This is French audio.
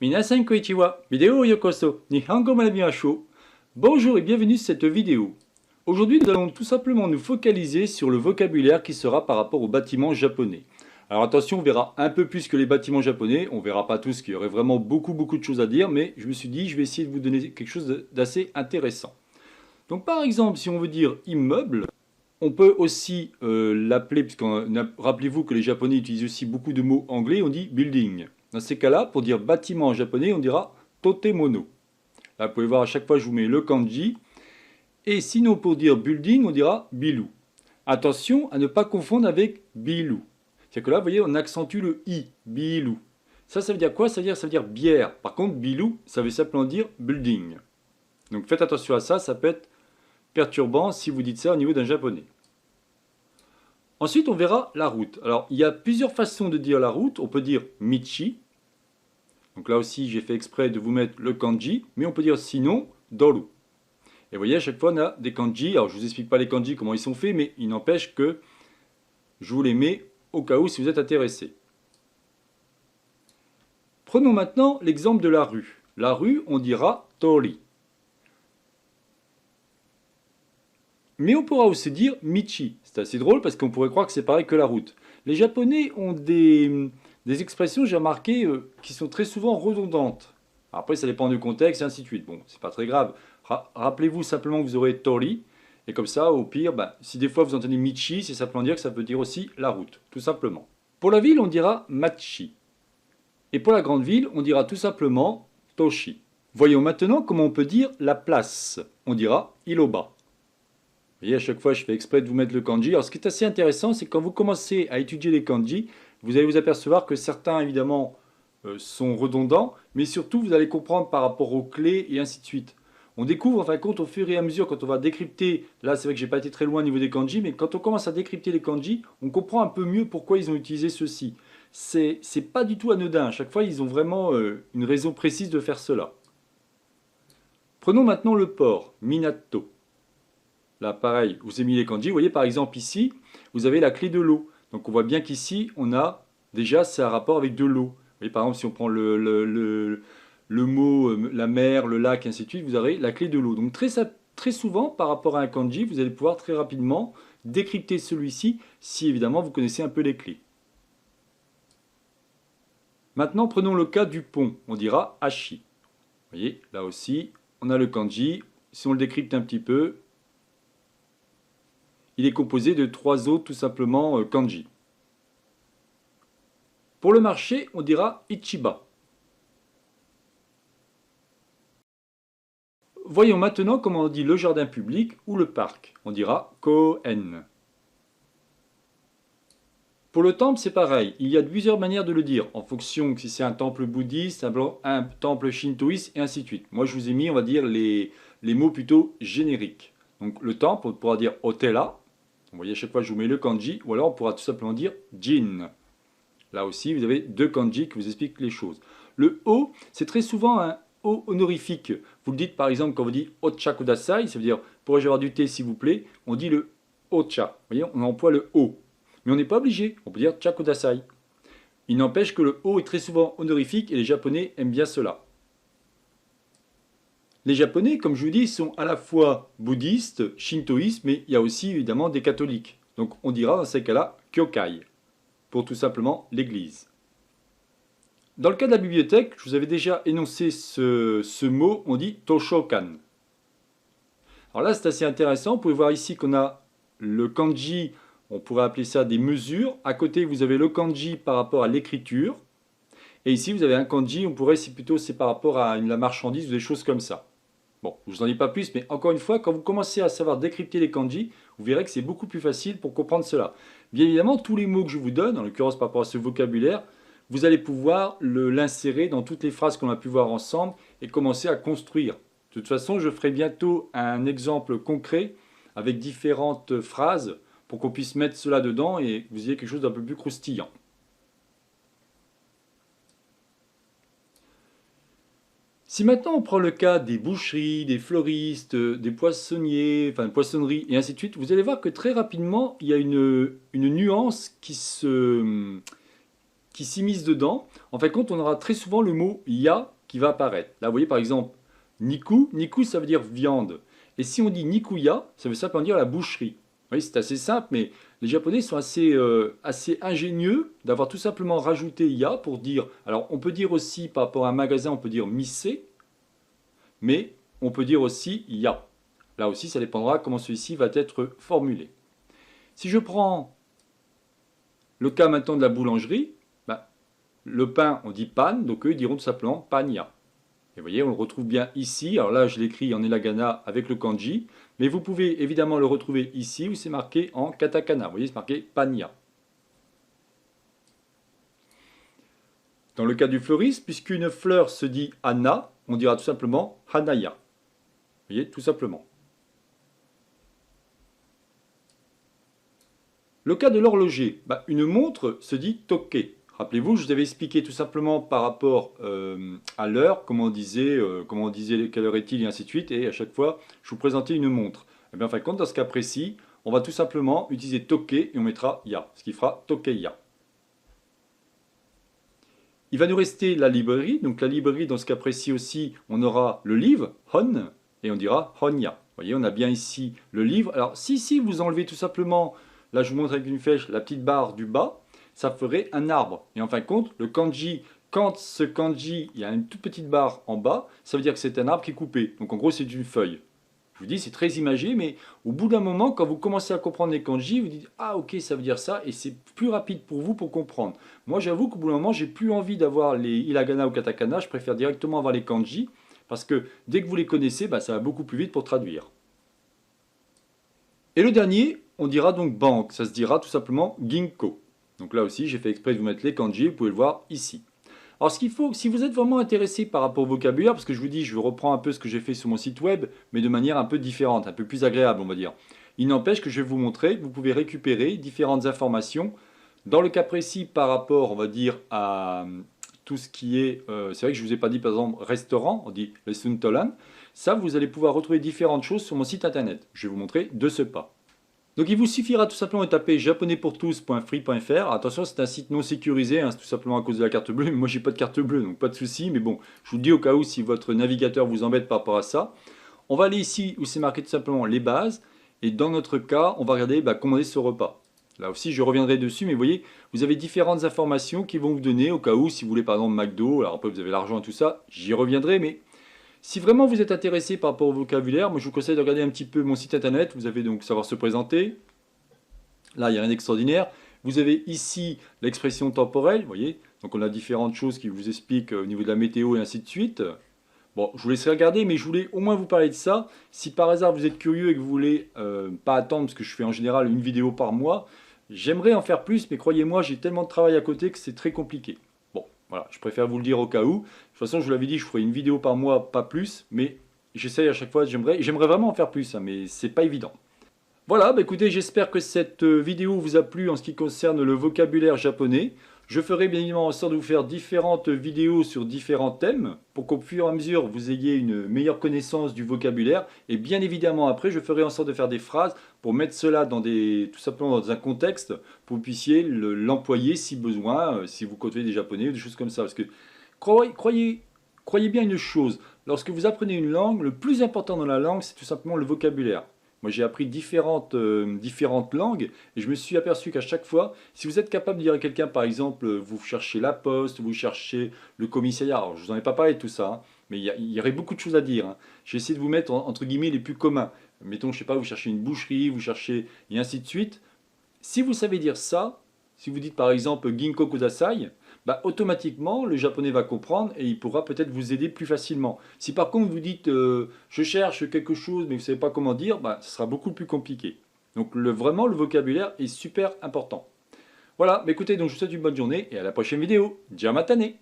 Minasan konnichiwa, vidéo yokoso, Nihongo malabimashou. Bonjour et bienvenue sur cette vidéo. Aujourd'hui, nous allons tout simplement nous focaliser sur le vocabulaire qui sera par rapport aux bâtiments japonais. Alors attention, on verra un peu plus que les bâtiments japonais, on verra pas tous, qu'il y aurait vraiment beaucoup de choses à dire, mais je me suis dit, je vais essayer de vous donner quelque chose d'assez intéressant. Donc par exemple, si on veut dire immeuble, on peut aussi l'appeler, puisque rappelez-vous que les japonais utilisent aussi beaucoup de mots anglais, on dit building. Dans ces cas-là, pour dire bâtiment en japonais, on dira totemono. Là, vous pouvez voir, à chaque fois, je vous mets le kanji. Et sinon, pour dire building, on dira bilu. Attention à ne pas confondre avec bilu. C'est-à-dire que là, vous voyez, on accentue le i, bilu. Ça veut dire quoi? Ça veut dire bière. Par contre, bilu, ça veut simplement dire building. Donc faites attention à ça, ça peut être perturbant si vous dites ça au niveau d'un japonais. Ensuite, on verra la route. Alors, il y a plusieurs façons de dire la route. On peut dire michi. Donc là aussi, j'ai fait exprès de vous mettre le kanji. Mais on peut dire sinon doru. Et vous voyez, à chaque fois, on a des kanji. Alors, je ne vous explique pas les kanji, comment ils sont faits, mais il n'empêche que je vous les mets au cas où si vous êtes intéressé. Prenons maintenant l'exemple de la rue. La rue, on dira tori. Mais on pourra aussi dire michi. C'est assez drôle parce qu'on pourrait croire que c'est pareil que la route. Les Japonais ont des expressions, j'ai remarqué, qui sont très souvent redondantes. Après, ça dépend du contexte et ainsi de suite. Bon, c'est pas très grave. Rappelez-vous simplement que vous aurez tori. Et comme ça, au pire, si des fois vous entendez michi, c'est simplement dire que ça veut dire aussi la route, tout simplement. Pour la ville, on dira machi. Et pour la grande ville, on dira tout simplement toshi. Voyons maintenant comment on peut dire la place. On dira iloba. Vous voyez, à chaque fois, je fais exprès de vous mettre le kanji. Alors, ce qui est assez intéressant, c'est que quand vous commencez à étudier les kanji, vous allez vous apercevoir que certains, évidemment, sont redondants, mais surtout, vous allez comprendre par rapport aux clés et ainsi de suite. On découvre, en fin de compte, au fur et à mesure, quand on va décrypter, là, c'est vrai que j'ai pas été très loin au niveau des kanji, mais quand on commence à décrypter les kanji, on comprend un peu mieux pourquoi ils ont utilisé ceci. C'est pas du tout anodin. À chaque fois, ils ont vraiment une raison précise de faire cela. Prenons maintenant le port, minato. Là, pareil, vous avez mis les kanji. Vous voyez, par exemple, ici, vous avez la clé de l'eau. Donc, on voit bien qu'ici, on a déjà, c'est un rapport avec de l'eau. Vous voyez, par exemple, si on prend le mot, la mer, le lac, et ainsi de suite, vous aurez la clé de l'eau. Donc, très souvent, par rapport à un kanji, vous allez pouvoir très rapidement décrypter celui-ci, si évidemment, vous connaissez un peu les clés. Maintenant, prenons le cas du pont. On dira hashi. Vous voyez, là aussi, on a le kanji. Si on le décrypte un petit peu, il est composé de trois autres, tout simplement, kanji. Pour le marché, on dira ichiba. Voyons maintenant comment on dit le jardin public ou le parc. On dira koen. Pour le temple, c'est pareil. Il y a plusieurs manières de le dire, en fonction si c'est un temple bouddhiste, un temple shintoïste, et ainsi de suite. Moi, je vous ai mis, on va dire, les mots plutôt génériques. Donc, le temple, on pourra dire otela. Vous voyez, à chaque fois, je vous mets le kanji, ou alors on pourra tout simplement dire jin. Là aussi, vous avez deux kanji qui vous expliquent les choses. Le o, c'est très souvent un o honorifique. Vous le dites par exemple quand vous dites ocha kudasai, ça veut dire pourrais-je avoir du thé s'il vous plaît. On dit le ocha. Vous voyez, on emploie le o. Mais on n'est pas obligé. On peut dire cha kudasai. Il n'empêche que le o est très souvent honorifique et les Japonais aiment bien cela. Les Japonais, comme je vous dis, sont à la fois bouddhistes, shintoïstes, mais il y a aussi évidemment des catholiques. Donc on dira dans ces cas-là kyokai, pour tout simplement l'église. Dans le cas de la bibliothèque, je vous avais déjà énoncé ce mot, on dit toshokan. Alors là, c'est assez intéressant. Vous pouvez voir ici qu'on a le kanji, on pourrait appeler ça des mesures. À côté, vous avez le kanji par rapport à l'écriture. Et ici, vous avez un kanji, on pourrait, c'est par rapport à la marchandise ou des choses comme ça. Bon, je vous en dis pas plus, mais encore une fois, quand vous commencez à savoir décrypter les kanji, vous verrez que c'est beaucoup plus facile pour comprendre cela. Bien évidemment, tous les mots que je vous donne, en l'occurrence par rapport à ce vocabulaire, vous allez pouvoir l'insérer dans toutes les phrases qu'on a pu voir ensemble et commencer à construire. De toute façon, je ferai bientôt un exemple concret avec différentes phrases pour qu'on puisse mettre cela dedans et que vous ayez quelque chose d'un peu plus croustillant. Si maintenant on prend le cas des boucheries, des floristes, des poissonniers, enfin poissonneries et ainsi de suite, vous allez voir que très rapidement il y a une nuance qui s'immiscent dedans, en fin de compte, on aura très souvent le mot ya qui va apparaître. Là, vous voyez par exemple, niku, niku ça veut dire viande. Et si on dit nikuya, ça veut simplement dire la boucherie. Vous voyez, c'est assez simple, mais les Japonais sont assez ingénieux d'avoir tout simplement rajouté ya pour dire. Alors, on peut dire aussi, par rapport à un magasin, on peut dire mise, mais on peut dire aussi ya. Là aussi, ça dépendra comment celui-ci va être formulé. Si je prends le cas maintenant de la boulangerie, bah, le pain, on dit pan, donc eux ils diront tout simplement panya. Et vous voyez, on le retrouve bien ici. Alors là, je l'écris en hiragana avec le kanji, mais vous pouvez évidemment le retrouver ici où c'est marqué en katakana. Vous voyez, c'est marqué panya. Dans le cas du fleuriste, puisqu'une fleur se dit hana, on dira tout simplement hanaya. Vous voyez, tout simplement. Le cas de l'horloger, bah, une montre se dit toke. Rappelez-vous, je vous avais expliqué tout simplement par rapport à l'heure, comment on disait quelle heure est-il et ainsi de suite, et à chaque fois, je vous présentais une montre. Et bien, en fin de compte, dans ce cas précis, on va tout simplement utiliser toke et on mettra ya, ce qui fera tokeya. Il va nous rester la librairie, donc la librairie, dans ce cas précis aussi, on aura le livre, hon, et on dira honya. Vous voyez, on a bien ici le livre. Alors, si vous enlevez tout simplement, là je vous montre avec une flèche, la petite barre du bas, ça ferait un arbre. Et en fin de compte, le kanji, quand ce kanji, il y a une toute petite barre en bas, ça veut dire que c'est un arbre qui est coupé. Donc en gros, c'est une feuille. Je vous dis, c'est très imagé, mais au bout d'un moment, quand vous commencez à comprendre les kanji, vous dites ah ok, ça veut dire ça, et c'est plus rapide pour vous pour comprendre. Moi, j'avoue qu'au bout d'un moment, j'ai plus envie d'avoir les hiragana ou katakana, je préfère directement avoir les kanji, parce que dès que vous les connaissez, bah, ça va beaucoup plus vite pour traduire. Et le dernier, on dira donc banque, ça se dira tout simplement ginko. Donc là aussi, j'ai fait exprès de vous mettre les kanji, vous pouvez le voir ici. Alors ce qu'il faut, si vous êtes vraiment intéressé par rapport au vocabulaire, parce que je vous dis, je reprends un peu ce que j'ai fait sur mon site web, mais de manière un peu différente, un peu plus agréable, on va dire. Il n'empêche que je vais vous montrer, vous pouvez récupérer différentes informations. Dans le cas précis, par rapport, on va dire, à tout ce qui est... c'est vrai que je ne vous ai pas dit, par exemple, restaurant, on dit le suntolan. Ça, vous allez pouvoir retrouver différentes choses sur mon site internet. Je vais vous montrer de ce pas. Donc il vous suffira tout simplement de taper japonaispourtous.free.fr. Attention, c'est un site non sécurisé, hein, c'est tout simplement à cause de la carte bleue. Mais moi, j'ai pas de carte bleue, donc pas de souci. Mais bon, je vous le dis au cas où si votre navigateur vous embête par rapport à ça. On va aller ici où c'est marqué tout simplement les bases. Et dans notre cas, on va regarder commander ce repas. Là aussi, je reviendrai dessus, mais vous voyez, vous avez différentes informations qui vont vous donner au cas où, si vous voulez par exemple McDo, alors après vous avez l'argent et tout ça, j'y reviendrai, mais si vraiment vous êtes intéressé par rapport au vocabulaire, moi je vous conseille de regarder un petit peu mon site internet. Vous avez donc savoir se présenter. Là, il n'y a rien d'extraordinaire. Vous avez ici l'expression temporelle, vous voyez. Donc on a différentes choses qui vous expliquent au niveau de la météo et ainsi de suite. Bon, je vous laisserai regarder, mais je voulais au moins vous parler de ça. Si par hasard vous êtes curieux et que vous voulez pas attendre, parce que je fais en général une vidéo par mois, j'aimerais en faire plus, mais croyez-moi, j'ai tellement de travail à côté que c'est très compliqué. Bon, voilà, je préfère vous le dire au cas où. De toute façon, je vous l'avais dit, je ferai une vidéo par mois, pas plus, mais j'essaye à chaque fois, j'aimerais vraiment en faire plus, hein, mais c'est pas évident. Voilà, écoutez, j'espère que cette vidéo vous a plu en ce qui concerne le vocabulaire japonais. Je ferai bien évidemment en sorte de vous faire différentes vidéos sur différents thèmes pour qu'au fur et à mesure vous ayez une meilleure connaissance du vocabulaire. Et bien évidemment après, je ferai en sorte de faire des phrases pour mettre cela tout simplement dans un contexte pour que vous puissiez l'employer si besoin, si vous côtoyez des japonais ou des choses comme ça. Parce que croyez bien une chose, lorsque vous apprenez une langue, le plus important dans la langue, c'est tout simplement le vocabulaire. Moi, j'ai appris différentes langues et je me suis aperçu qu'à chaque fois, si vous êtes capable de dire à quelqu'un, par exemple, vous cherchez la poste, vous cherchez le commissariat, alors je ne vous en ai pas parlé de tout ça, hein, mais il y aurait beaucoup de choses à dire. Hein. J'ai essayé de vous mettre entre guillemets les plus communs. Mettons, je sais pas, vous cherchez une boucherie, vous cherchez et ainsi de suite. Si vous savez dire ça, si vous dites par exemple Ginko Kudasai, automatiquement le japonais va comprendre et il pourra peut-être vous aider plus facilement. Si par contre vous dites je cherche quelque chose mais vous ne savez pas comment dire, ce sera beaucoup plus compliqué. Donc vraiment le vocabulaire est super important. Voilà, écoutez, donc je vous souhaite une bonne journée et à la prochaine vidéo. Jamatane!